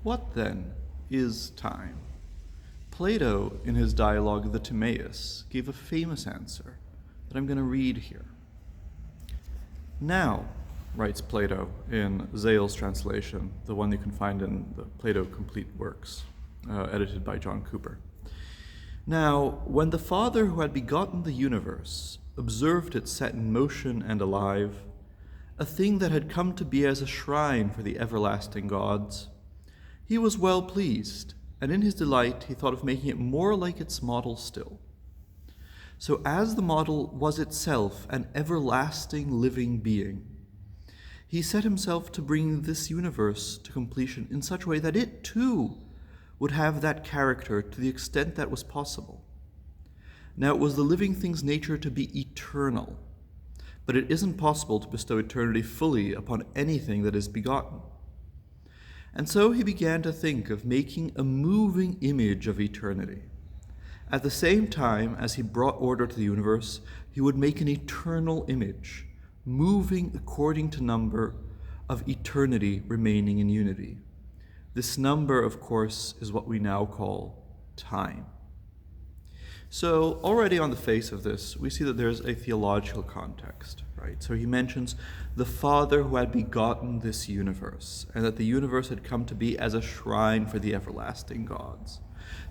What then is time? Plato, in his dialogue The Timaeus, gave a famous answer that I'm going to read here. Now, writes Plato in Zale's translation, the one you can find in the Plato Complete Works, edited by John Cooper. Now, when the Father who had begotten the universe observed it set in motion and alive, a thing that had come to be as a shrine for the everlasting gods, he was well pleased, and in his delight he thought of making it more like its model still. So as the model was itself an everlasting living being, he set himself to bring this universe to completion in such a way that it too would have that character to the extent that was possible. Now it was the living thing's nature to be eternal, but it isn't possible to bestow eternity fully upon anything that is begotten. And so he began to think of making a moving image of eternity. At the same time as he brought order to the universe, he would make an eternal image, moving according to number of eternity remaining in unity. This number, of course, is what we now call time. So already on the face of this, we see that there's a theological context, right? So he mentions the Father who had begotten this universe, and that the universe had come to be as a shrine for the everlasting gods.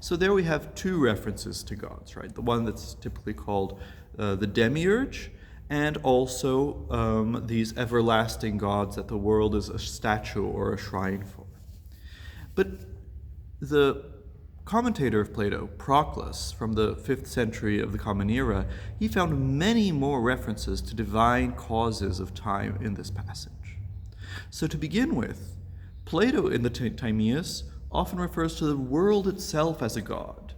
So there we have two references to gods, right? The one that's typically called the demiurge, and also these everlasting gods that the world is a statue or a shrine for. But the commentator of Plato, Proclus, from the 5th century of the Common Era, he found many more references to divine causes of time in this passage. So to begin with, Plato in the Timaeus often refers to the world itself as a god.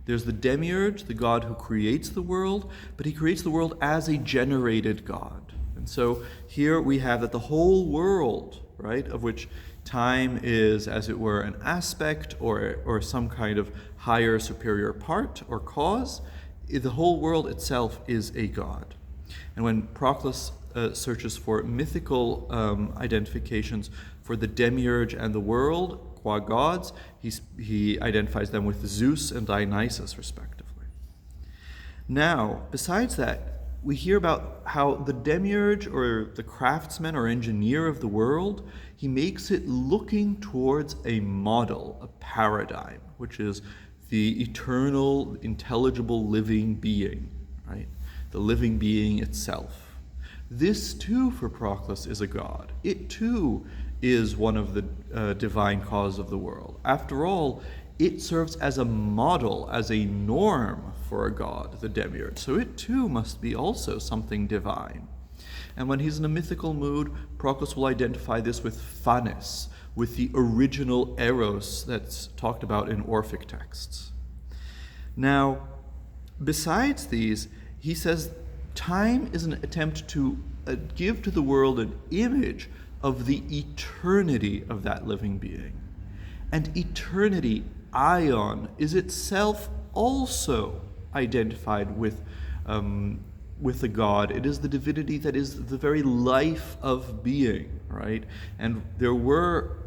There's the demiurge, the god who creates the world, but he creates the world as a generated god. And so here we have that the whole world, right, of which time is, as it were, an aspect or some kind of higher superior part or cause, the whole world itself is a god. And when Proclus searches for mythical identifications for the demiurge and the world, qua gods, he identifies them with Zeus and Dionysus, respectively. Now, besides that, we hear about how the demiurge, or the craftsman or engineer of the world, he makes it looking towards a model, a paradigm, which is the eternal, intelligible living being, right? The living being itself. This too, for Proclus, is a god. It too is one of the divine causes of the world. After all, it serves as a model, as a norm for a god, the demiurge. So it too must be also something divine. And when he's in a mythical mood, Proclus will identify this with Phanis, with the original eros that's talked about in Orphic texts. Now, besides these, he says time is an attempt to give to the world an image of the eternity of that living being. And eternity, aion, is itself also identified with the god. It is the divinity that is the very life of being, right? And there were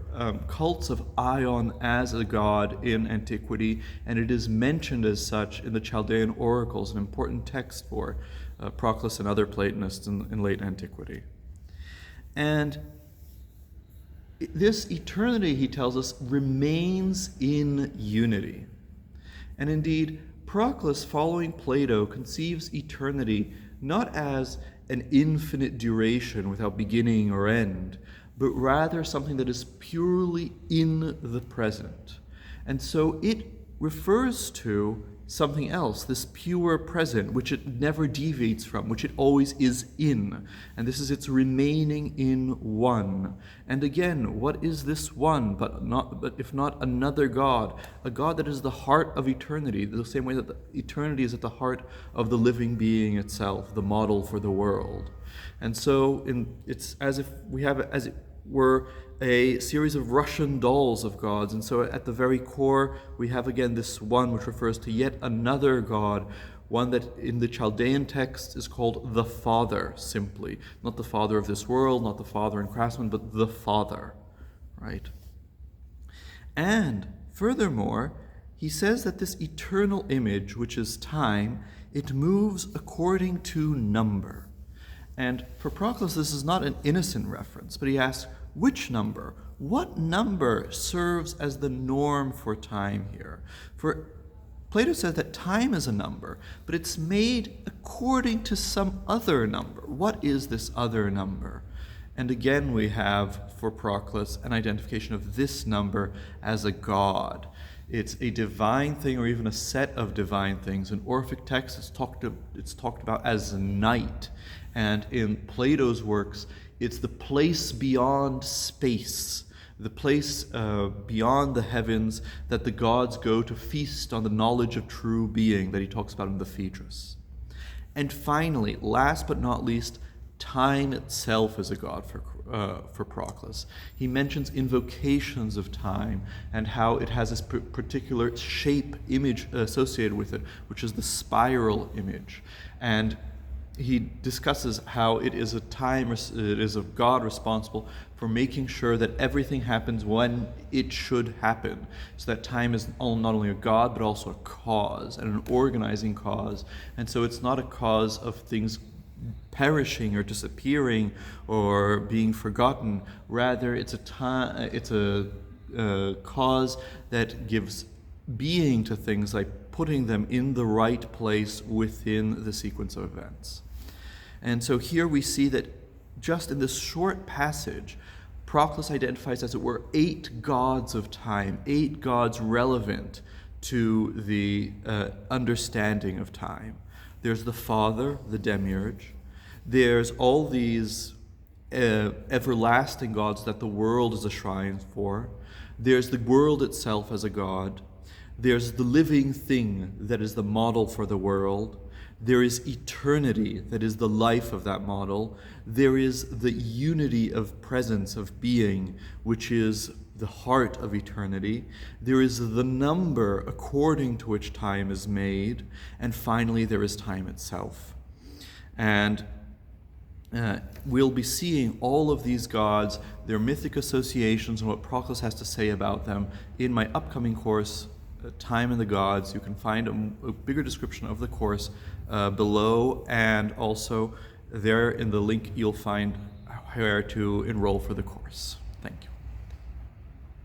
cults of Aion as a god in antiquity, and it is mentioned as such in the Chaldean oracles, an important text for Proclus and other Platonists in late antiquity. And this eternity, he tells us, remains in unity. And indeed, Proclus, following Plato, conceives eternity not as an infinite duration without beginning or end, but rather something that is purely in the present. And so it refers to something else, this pure present, which it never deviates from, which it always is in. And this is its remaining in one. And again, what is this one but if not another God, a God that is the heart of eternity, the same way that the eternity is at the heart of the living being itself, the model for the world. And so it's as if we have, as it were, a series of Russian dolls of gods. And so at the very core, we have again this one which refers to yet another God, one that in the Chaldean text is called the Father, simply. Not the Father of this world, not the Father in craftsmen, but the Father, right? And furthermore, he says that this eternal image, which is time, it moves according to number. And for Proclus, this is not an innocent reference, but he asks, which number? What number serves as the norm for time here? For Plato says that time is a number, but it's made according to some other number. What is this other number? And again, we have, for Proclus, an identification of this number as a god. It's a divine thing, or even a set of divine things. In Orphic texts, it's talked about as night. And in Plato's works, it's the place beyond space, the place beyond the heavens that the gods go to feast on the knowledge of true being that he talks about in the Phaedrus. And finally, last but not least, time itself is a god for Proclus. He mentions invocations of time and how it has this particular shape image associated with it, which is the spiral image. And he discusses how it is a god responsible for making sure that everything happens when it should happen. So that time is not only a god, but also a cause, and an organizing cause. And so it's not a cause of things perishing or disappearing or being forgotten. Rather, it's a cause that gives being to things, like putting them in the right place within the sequence of events. And so here we see that just in this short passage, Proclus identifies, as it were, 8 gods of time, 8 gods relevant to the understanding of time. There's the Father, the Demiurge. There's all these everlasting gods that the world is a shrine for. There's the world itself as a god. There's the living thing that is the model for the world. There is eternity that is the life of that model. There is the unity of presence, of being, which is the heart of eternity. There is the number according to which time is made. And finally, there is time itself. And we'll be seeing all of these gods, their mythic associations, and what Proclus has to say about them in my upcoming course, Time and the Gods. You can find a bigger description of the course below, and also there in the link you'll find where to enroll for the course. Thank you.